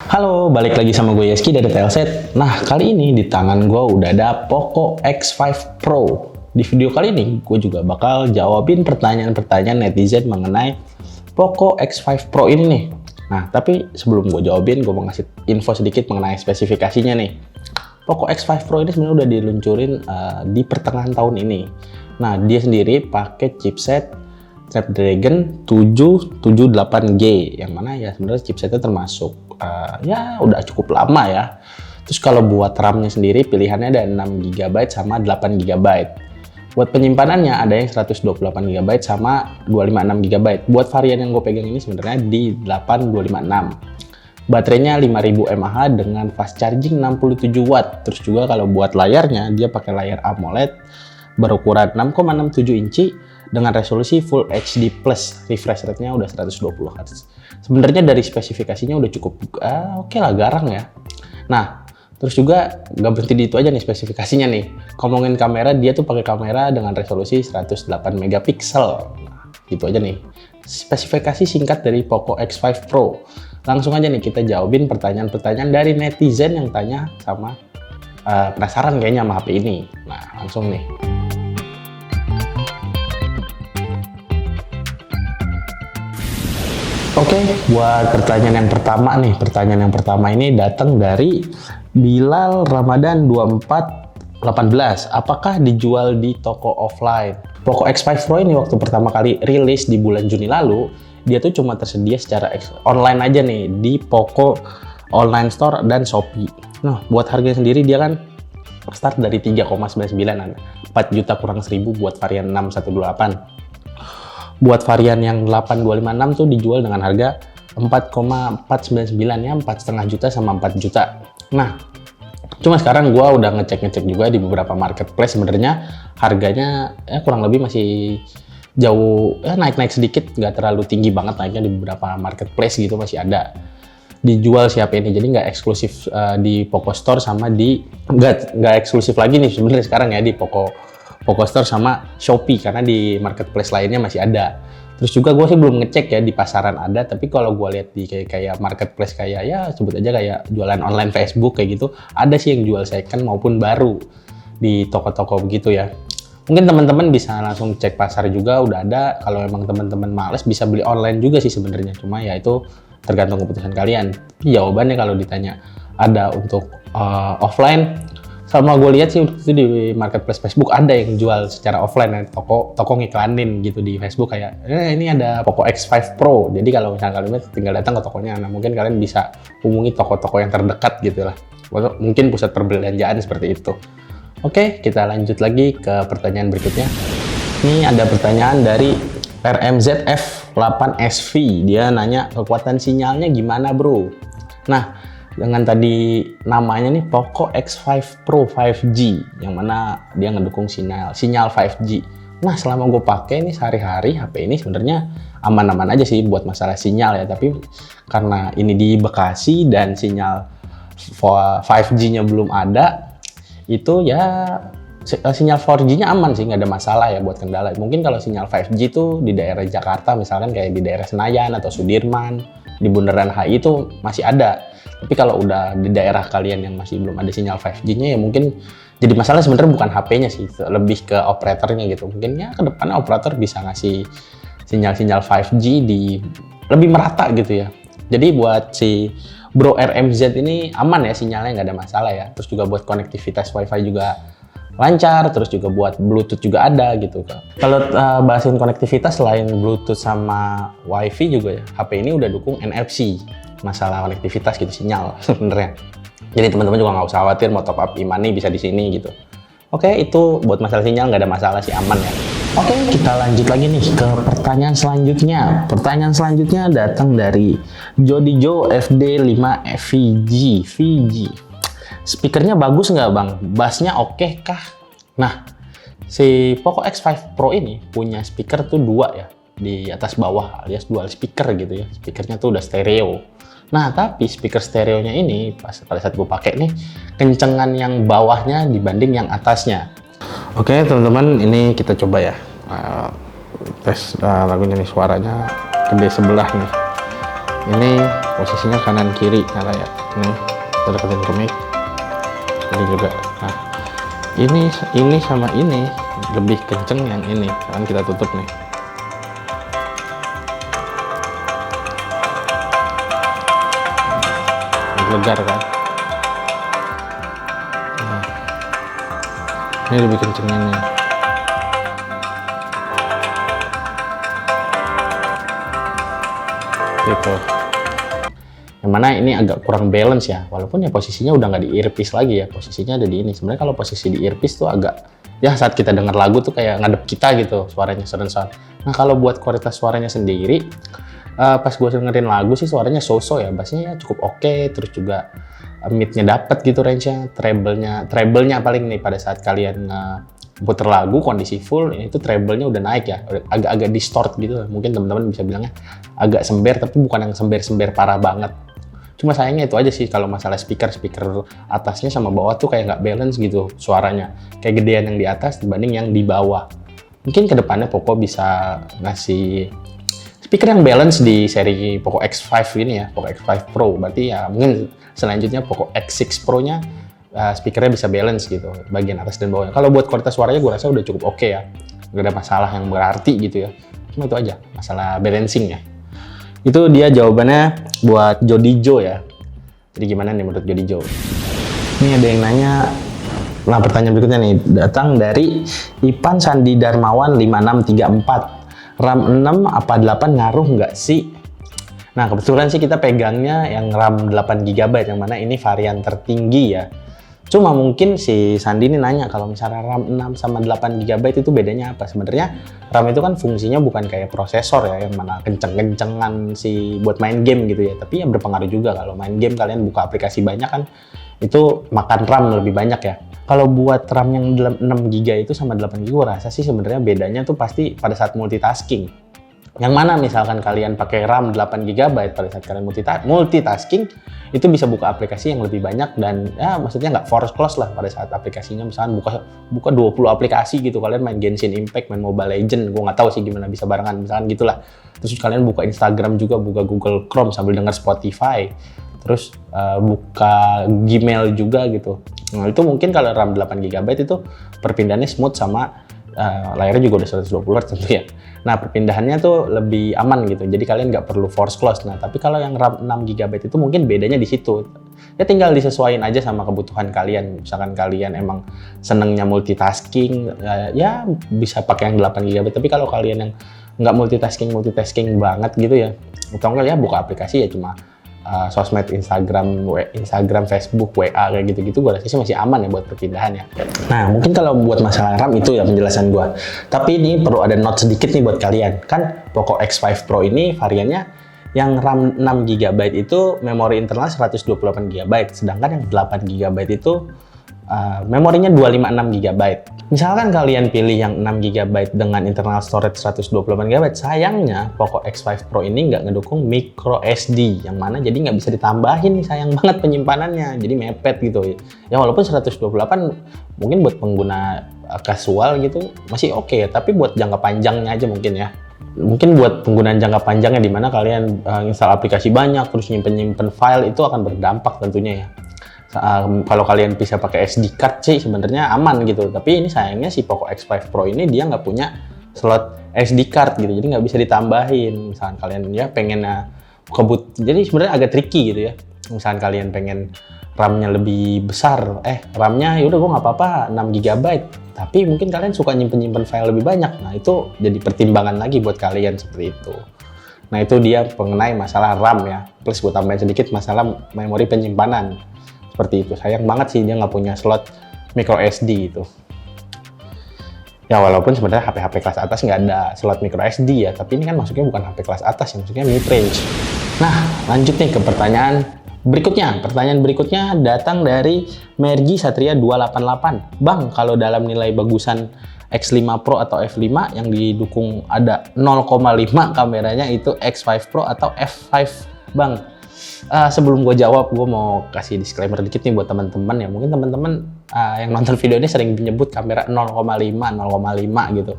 Halo, balik lagi sama gue Yeski dari Telset. Nah, kali ini di tangan gue udah ada Poco X5 Pro. Di video kali ini, gue juga bakal jawabin pertanyaan-pertanyaan netizen mengenai Poco X5 Pro ini nih. Nah, tapi sebelum gue jawabin, gue mau ngasih info sedikit mengenai spesifikasinya nih. Poco X5 Pro ini sebenarnya udah diluncurin di pertengahan tahun ini. Nah, dia sendiri pakai chipset Snapdragon 778G, yang mana ya sebenarnya chipsetnya termasuk ya udah cukup lama ya. Terus kalau buat RAM-nya sendiri pilihannya ada 6GB sama 8GB. Buat penyimpanannya ada yang 128GB sama 256GB. Buat varian yang gue pegang ini sebenarnya di 8256. Baterainya 5000 mAh dengan fast charging 67 watt. Terus juga kalau buat layarnya dia pakai layar AMOLED berukuran 6,67 inci dengan resolusi Full HD+, refresh rate-nya udah 120 Hz. Sebenarnya dari spesifikasinya udah cukup oke lah, garang ya. Nah, terus juga nggak berhenti di itu aja nih spesifikasinya nih. Ngomongin kamera, dia tuh pakai kamera dengan resolusi 108 megapiksel. Nah, gitu aja nih. Spesifikasi singkat dari Poco X5 Pro. Langsung aja nih kita jawabin pertanyaan-pertanyaan dari netizen yang tanya sama penasaran kayaknya sama HP ini. Nah, langsung nih. Oke, buat pertanyaan yang pertama nih. Pertanyaan yang pertama ini datang dari Bilal Ramadan 2418. Apakah dijual di toko offline? Poco X5 Pro ini waktu pertama kali rilis di bulan Juni lalu, dia tuh cuma tersedia secara online aja nih di Poco Online Store dan Shopee. Nah, buat harganya sendiri dia kan start dari 3,99an. 4 juta kurang 1000 buat varian 6128. Buat varian yang 8256 tuh dijual dengan harga 4,499 ya, 4,5 juta sama 4 juta. Nah, cuma sekarang gua udah ngecek juga di beberapa marketplace, sebenarnya harganya ya kurang lebih masih jauh ya, naik-naik sedikit, nggak terlalu tinggi banget naiknya. Di beberapa marketplace gitu masih ada dijual siapa ini, jadi nggak eksklusif di Poco Store sama di nggak eksklusif lagi nih sebenarnya sekarang ya di Poco Store sama Shopee, karena di marketplace lainnya masih ada. Terus juga gue sih belum ngecek ya di pasaran ada, tapi kalau gue lihat di kayak marketplace kayak ya sebut aja kayak jualan online Facebook kayak gitu, ada sih yang jual second maupun baru di toko-toko begitu ya. Mungkin teman-teman bisa langsung cek pasar juga udah ada. Kalau emang teman-teman males bisa beli online juga sih sebenarnya, cuma ya itu tergantung keputusan kalian. Jawabannya kalau ditanya ada untuk offline, sama gue lihat sih itu di marketplace Facebook ada yang jual secara offline ya, toko ngiklanin gitu di Facebook kayak ini ada Poco X5 Pro, jadi kalau misalnya kalian tinggal datang ke tokonya. Nah, mungkin kalian bisa hubungi toko-toko yang terdekat gitu lah, mungkin pusat perbelanjaan seperti itu. Oke, kita lanjut lagi ke pertanyaan berikutnya. Ini ada pertanyaan dari RMZF8SV. Dia nanya kekuatan sinyalnya gimana bro. Nah, dengan tadi namanya nih Poco X5 Pro 5G, yang mana dia ngedukung sinyal 5G. Nah, selama gue pakai ini sehari-hari, HP ini sebenarnya aman-aman aja sih buat masalah sinyal ya. Tapi karena ini di Bekasi dan sinyal 5G-nya belum ada, itu ya sinyal 4G-nya aman sih, nggak ada masalah ya buat kendala. Mungkin kalau sinyal 5G tuh di daerah Jakarta, misalkan kayak di daerah Senayan atau Sudirman, di Bundaran HI itu masih ada. Tapi kalau udah di daerah kalian yang masih belum ada sinyal 5G-nya ya mungkin jadi masalah sebenarnya bukan HP-nya sih, lebih ke operatornya gitu. Mungkin ya ke depannya operator bisa ngasih sinyal-sinyal 5G di lebih merata gitu ya. Jadi buat si Bro RMZ ini aman ya sinyalnya, nggak ada masalah ya. Terus juga buat konektivitas WiFi juga lancar, terus juga buat Bluetooth juga ada gitu kan. Kalau bahasin konektivitas selain Bluetooth sama WiFi juga ya, HP ini udah dukung NFC. Masalah konektivitas gitu, sinyal sebenarnya. Jadi teman-teman juga nggak usah khawatir mau top up e-money bisa di sini gitu. Oke, itu buat masalah sinyal nggak ada masalah sih, aman ya. Oke, kita lanjut lagi nih ke pertanyaan selanjutnya. Pertanyaan selanjutnya datang dari Jodijo FD5 VG. Speakernya bagus nggak bang? Bassnya oke kah? Nah, si Poco X5 Pro ini punya speaker tuh dua ya, di atas bawah alias dual speaker gitu ya. Speakernya tuh udah stereo. Nah, tapi speaker stereonya ini pada saat gue pakai nih, kencengan yang bawahnya dibanding yang atasnya. Oke teman-teman, ini kita coba ya tes lagunya nih, suaranya gede sebelah nih. Ini posisinya kanan kiri nyala ya. Ini kita deketin ke mic. Ini juga. Nah, ini sama ini lebih kenceng yang ini. Sekarang kita tutup nih. Legar kan. Nah, ini lebih kenceng ini. Gitu. Yang mana ini agak kurang balance ya, walaupun ya posisinya udah nggak di earpiece lagi ya, posisinya ada di ini. Sebenarnya kalau posisi di earpiece tuh agak, ya saat kita dengar lagu tuh kayak ngadep kita gitu, suaranya sound. Nah kalau buat kualitas suaranya sendiri, pas gue dengerin lagu sih suaranya so-so ya, bassnya ya cukup oke, terus juga mid-nya dapet gitu range-nya, treble-nya paling nih pada saat kalian puter lagu kondisi full, ini tuh treble-nya udah naik ya, agak-agak distort gitu, mungkin teman-teman bisa bilangnya agak sember, tapi bukan yang sember-sember parah banget. Cuma sayangnya itu aja sih kalau masalah speaker atasnya sama bawah tuh kayak nggak balance gitu suaranya, kayak gedean yang di atas dibanding yang di bawah. Mungkin kedepannya Poco bisa ngasih speaker yang balance di seri Poco X5 ini ya, Poco X5 Pro, berarti ya mungkin selanjutnya Poco X6 Pro-nya speakernya bisa balance gitu, bagian atas dan bawahnya. Kalau buat kualitas suaranya gue rasa udah cukup oke ya, gak ada masalah yang berarti gitu ya. Cuma itu aja, masalah balancing ya. Itu dia jawabannya buat Jodijo ya. Jadi gimana nih menurut Jodijo? Ini ada yang nanya, nah pertanyaan berikutnya nih, datang dari Ipan Sandi Darmawan 5634. RAM 6 apa 8 ngaruh nggak sih? Nah kebetulan sih kita pegangnya yang RAM 8GB, yang mana ini varian tertinggi ya. Cuma mungkin si Sandi ini nanya kalau misalnya RAM 6 sama 8GB itu bedanya apa? Sebenarnya RAM itu kan fungsinya bukan kayak prosesor ya, yang mana kenceng-kencengan si buat main game gitu ya. Tapi yang berpengaruh juga kalau main game kalian buka aplikasi banyak kan, itu makan RAM lebih banyak ya. Kalau buat RAM yang 6GB itu sama 8GB, gue rasa sih sebenarnya bedanya tuh pasti pada saat multitasking. Yang mana misalkan kalian pakai RAM 8GB, pada saat kalian multitasking, itu bisa buka aplikasi yang lebih banyak dan ya maksudnya nggak force close lah pada saat aplikasinya. Misalkan buka 20 aplikasi gitu, kalian main Genshin Impact, main Mobile Legends, gue nggak tahu sih gimana bisa barengan, misalkan gitulah. Terus kalian buka Instagram juga, buka Google Chrome sambil denger Spotify. Terus buka Gmail juga gitu. Nah itu mungkin kalau RAM 8GB itu perpindahannya smooth sama layarnya juga udah 120 Hz tentu ya. Nah perpindahannya tuh lebih aman gitu, jadi kalian nggak perlu force close. Nah tapi kalau yang RAM 6GB itu mungkin bedanya di situ. Ya tinggal disesuaikan aja sama kebutuhan kalian. Misalkan kalian emang senengnya multitasking, ya bisa pakai yang 8GB. Tapi kalau kalian yang nggak multitasking banget gitu ya, atau enggak ya buka aplikasi ya cuma sosmed Instagram, Facebook, WA kayak gitu-gitu, gue rasa sih masih aman ya buat perpindahan ya. Nah mungkin kalau buat masalah RAM itu ya penjelasan gue. Tapi ini perlu ada note sedikit nih buat kalian. Kan Poco X5 Pro ini variannya yang RAM 6GB itu memori internal 128GB, sedangkan yang 8GB itu memorinya 256GB. Misalkan kalian pilih yang 6GB dengan internal storage 128GB, sayangnya Poco X5 Pro ini nggak ngedukung micro SD, yang mana jadi nggak bisa ditambahin nih, sayang banget penyimpanannya, jadi mepet gitu ya. Walaupun 128 mungkin buat pengguna casual gitu masih oke ya, tapi buat jangka panjangnya aja mungkin ya. Mungkin buat penggunaan jangka panjangnya di mana kalian install aplikasi banyak terus nyimpen file, itu akan berdampak tentunya ya. Kalau kalian bisa pakai SD card sih sebenarnya aman gitu, tapi ini sayangnya si Poco X5 Pro ini dia nggak punya slot SD card gitu, jadi nggak bisa ditambahin. Misalkan kalian ya pengen jadi sebenarnya agak tricky gitu ya. Misalkan kalian pengen RAM-nya lebih besar, RAM-nya yaudah gue nggak apa-apa 6GB, tapi mungkin kalian suka nyimpen file lebih banyak, nah itu jadi pertimbangan lagi buat kalian seperti itu. Nah itu dia mengenai masalah RAM ya, plus gue tambahin sedikit masalah memori penyimpanan. Seperti itu, sayang banget sih dia nggak punya slot micro SD itu. Ya walaupun sebenarnya HP-HP kelas atas nggak ada slot micro SD ya, tapi ini kan masuknya bukan HP kelas atas ya, masuknya mid range. Nah lanjut nih ke pertanyaan berikutnya. Pertanyaan berikutnya datang dari Mergi Satria 288. Bang, kalau dalam nilai bagusan X5 Pro atau F5 yang didukung ada 0,5 kameranya, itu X5 Pro atau F5 Bang? Sebelum gue jawab, gue mau kasih disclaimer dikit nih buat teman-teman ya. Mungkin teman-teman yang nonton video ini sering menyebut kamera 0,5 gitu.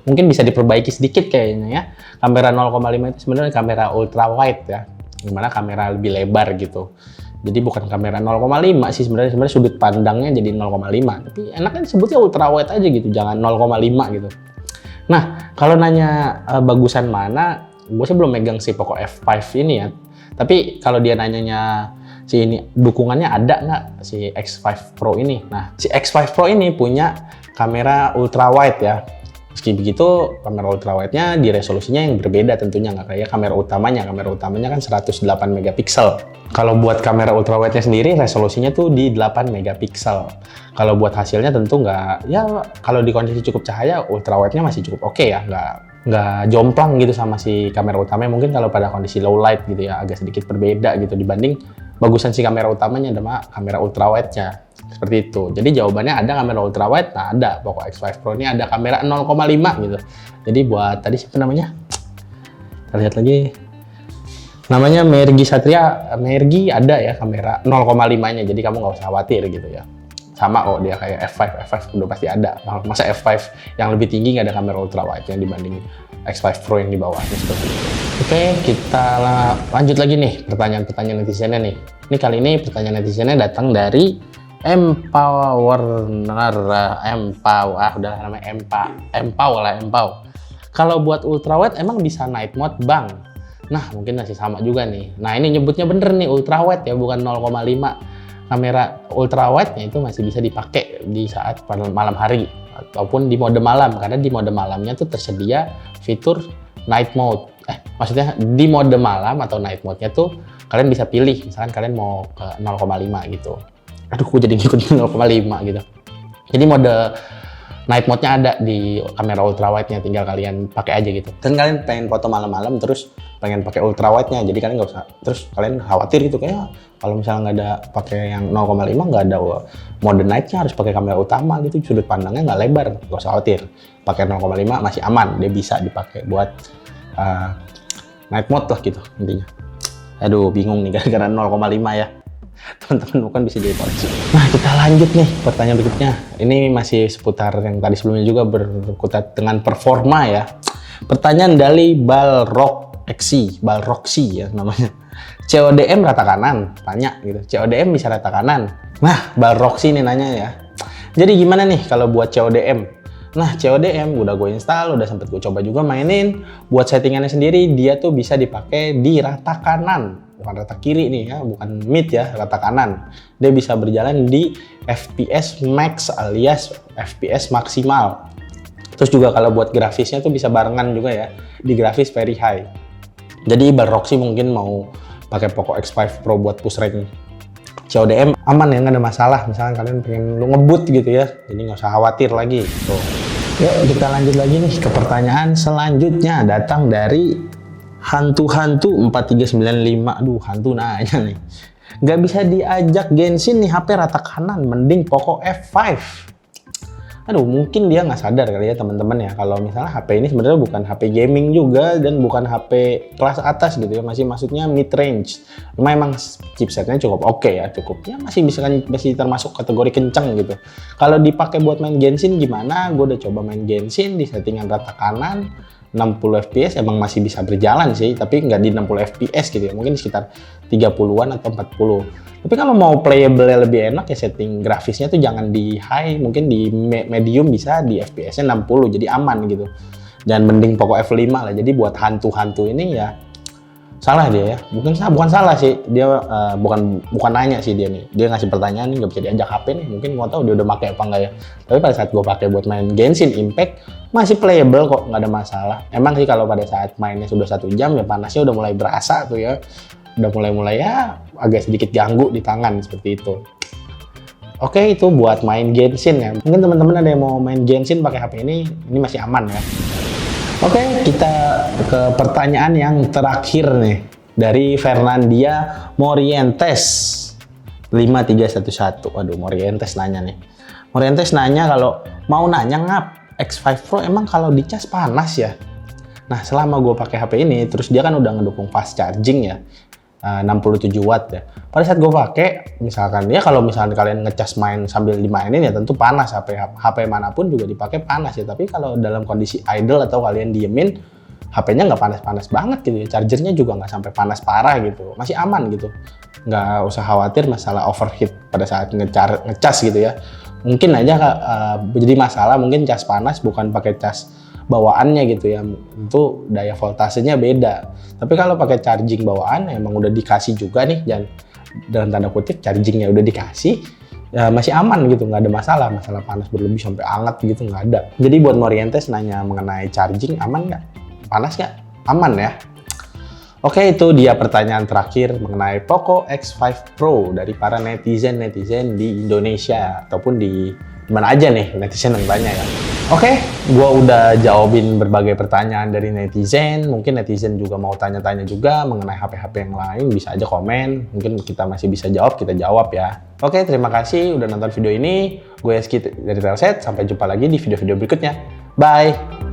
Mungkin bisa diperbaiki sedikit kayaknya ya. Kamera 0,5 itu sebenarnya kamera ultra wide ya. dimana kamera lebih lebar gitu. Jadi bukan kamera 0,5 sih sebenarnya sudut pandangnya jadi 0,5. Tapi enaknya disebutnya ultrawide aja gitu, jangan 0,5 gitu. Nah, kalau nanya bagusan mana, gue sih belum megang si Poco F5 ini ya. Tapi kalau dia nanyanya si ini dukungannya ada nggak si X5 Pro ini? Nah, si X5 Pro ini punya kamera ultrawide ya. Meski begitu, kamera ultrawide-nya di resolusinya yang berbeda tentunya, nggak kayak kamera utamanya. Kamera utamanya kan 108 megapiksel. Kalau buat kamera ultrawide-nya sendiri, resolusinya tuh di 8 megapiksel. Kalau buat hasilnya tentu nggak, ya kalau di kondisi cukup cahaya, ultrawide-nya masih cukup oke ya, nggak jomplang gitu sama si kamera utamanya. Mungkin kalau pada kondisi low light gitu ya, agak sedikit berbeda gitu dibanding bagusan si kamera utamanya sama kamera ultrawide-nya. Seperti itu. Jadi jawabannya ada kamera ultrawide, nah ada. Poco X5 Pro ini ada kamera 0,5 gitu. Jadi buat tadi siapa namanya? Kita lihat lagi. Namanya Mergi Satria. Mergi ada ya kamera 0,5-nya. Jadi kamu nggak usah khawatir gitu ya. Sama kok dia kayak F5 udah pasti ada. Masa F5 yang lebih tinggi nggak ada kamera ultrawide yang dibanding X5 Pro yang di bawahnya seperti itu. Oke, kita lanjut lagi nih pertanyaan-pertanyaan netizennya nih. Ini kali ini pertanyaan netizennya datang dari Empaw. Kalau buat ultrawide emang bisa night mode bang? Nah mungkin masih sama juga nih. Nah ini nyebutnya bener nih ultrawide ya, bukan 0,5. Kamera ultrawide-nya itu masih bisa dipakai di saat malam hari ataupun di mode malam, karena di mode malamnya tuh tersedia fitur night mode. Maksudnya di mode malam atau night mode-nya tuh kalian bisa pilih, misalkan kalian mau ke 0,5 gitu. Aduh, gue jadi ngikut 0,5 gitu. Jadi mode night mode-nya ada di kamera ultrawide-nya, tinggal kalian pakai aja gitu. Dan kalian pengen foto malam-malam terus pengen pakai ultrawide-nya, jadi kalian nggak usah. Terus kalian khawatir gitu kayak kalau misalnya nggak ada pakai yang 0,5, nggak ada mode night-nya, harus pakai kamera utama gitu, sudut pandangnya nggak lebar, nggak usah khawatir. Pakai 0,5 masih aman, dia bisa dipakai buat night mode lah gitu intinya. Aduh, bingung nih gara-gara 0,5 ya. Teman-teman bukan bisa jadi koleksi. Nah, kita lanjut nih pertanyaan berikutnya. Ini masih seputar yang tadi sebelumnya juga berkutat dengan performa ya. Pertanyaan dari Balroxy ya namanya. CODM rata kanan, tanya gitu. CODM bisa rata kanan. Nah, Balroxy ini nanya ya. Jadi gimana nih kalau buat CODM? Nah, CODM udah gue install, udah sempet gue coba juga mainin. Buat settingannya sendiri, dia tuh bisa dipakai di rata kanan. Bukan rata kiri nih ya, bukan mid ya, rata kanan. Dia bisa berjalan di FPS max alias FPS maksimal. Terus juga kalau buat grafisnya tuh bisa barengan juga ya, di grafis very high. Jadi Balroxy mungkin mau pakai Poco X5 Pro buat push rank CODM aman ya, nggak ada masalah. Misalkan kalian pengen ngebut gitu ya, jadi nggak usah khawatir lagi. Tuh. Yuk kita lanjut lagi nih ke pertanyaan selanjutnya, datang dari Hantu 4395. Aduh, hantu nanya nih. Nggak bisa diajak Genshin nih, HP rata kanan, mending Poco F5. Aduh, mungkin dia nggak sadar kali ya teman-teman ya, kalau misalnya HP ini sebenarnya bukan HP gaming juga dan bukan HP kelas atas gitu ya, maksudnya mid range. Cuma emang chipsetnya cukup oke ya, cukupnya masih termasuk kategori kenceng gitu. Kalau dipakai buat main Genshin gimana? Gue udah coba main Genshin di settingan rata kanan, 60 fps emang masih bisa berjalan sih, tapi nggak di 60 fps gitu ya, mungkin sekitar 30-an atau 40. Tapi kalau mau playable lebih enak ya setting grafisnya tuh jangan di high, mungkin di medium bisa di fps-nya 60, jadi aman gitu. Dan mending Poco F5 lah. Jadi buat hantu ini ya salah dia ya, bukan salah sih dia, bukan nanya sih dia nih, dia ngasih pertanyaan nih nggak bisa diajak HP nih, mungkin nggak tahu dia udah pakai apa enggak ya. Tapi pada saat gue pakai buat main Genshin Impact masih playable kok, nggak ada masalah. Emang sih kalau pada saat mainnya sudah 1 jam ya panasnya udah mulai berasa tuh ya, udah mulai ya agak sedikit ganggu di tangan seperti itu. Oke, itu buat main Genshin ya. Mungkin teman-teman ada yang mau main Genshin pakai HP ini masih aman ya. Oke, kita ke pertanyaan yang terakhir nih dari Fernandia Morientes 5311. Waduh, Morientes nanya nih. Morientes nanya kalau mau nanya ngap X5 Pro emang kalau dicas panas ya? Nah, selama gue pakai HP ini, terus dia kan udah ngedukung fast charging ya, 67 watt ya. Pada saat gue pakai, misalkan ya kalau misalkan kalian ngecas main sambil dimainin ya tentu panas, HP manapun juga dipakai panas ya. Tapi kalau dalam kondisi idle atau kalian diemin, HP-nya nggak panas-panas banget gitu ya, chargernya juga nggak sampai panas parah gitu, masih aman gitu. Nggak usah khawatir masalah overheat pada saat ngecas gitu ya. Mungkin aja jadi masalah mungkin cas panas bukan pakai cas bawaannya gitu ya, itu daya voltasenya beda. Tapi kalau pakai charging bawaan emang udah dikasih juga nih, dan dalam tanda kutip chargingnya udah dikasih, ya masih aman gitu, nggak ada masalah panas berlebih sampai hangat gitu, nggak ada. Jadi buat Morientes nanya mengenai charging aman nggak, panas nggak, aman ya. Oke, itu dia pertanyaan terakhir mengenai Poco X5 Pro dari para netizen di Indonesia ataupun di mana aja nih netizen yang banyak ya. Oke, gua udah jawabin berbagai pertanyaan dari netizen. Mungkin netizen juga mau tanya-tanya juga mengenai HP-HP yang lain, bisa aja komen. Mungkin kita masih bisa jawab, kita jawab ya. Oke, terima kasih udah nonton video ini. Gue Eski dari Telset, sampai jumpa lagi di video-video berikutnya. Bye!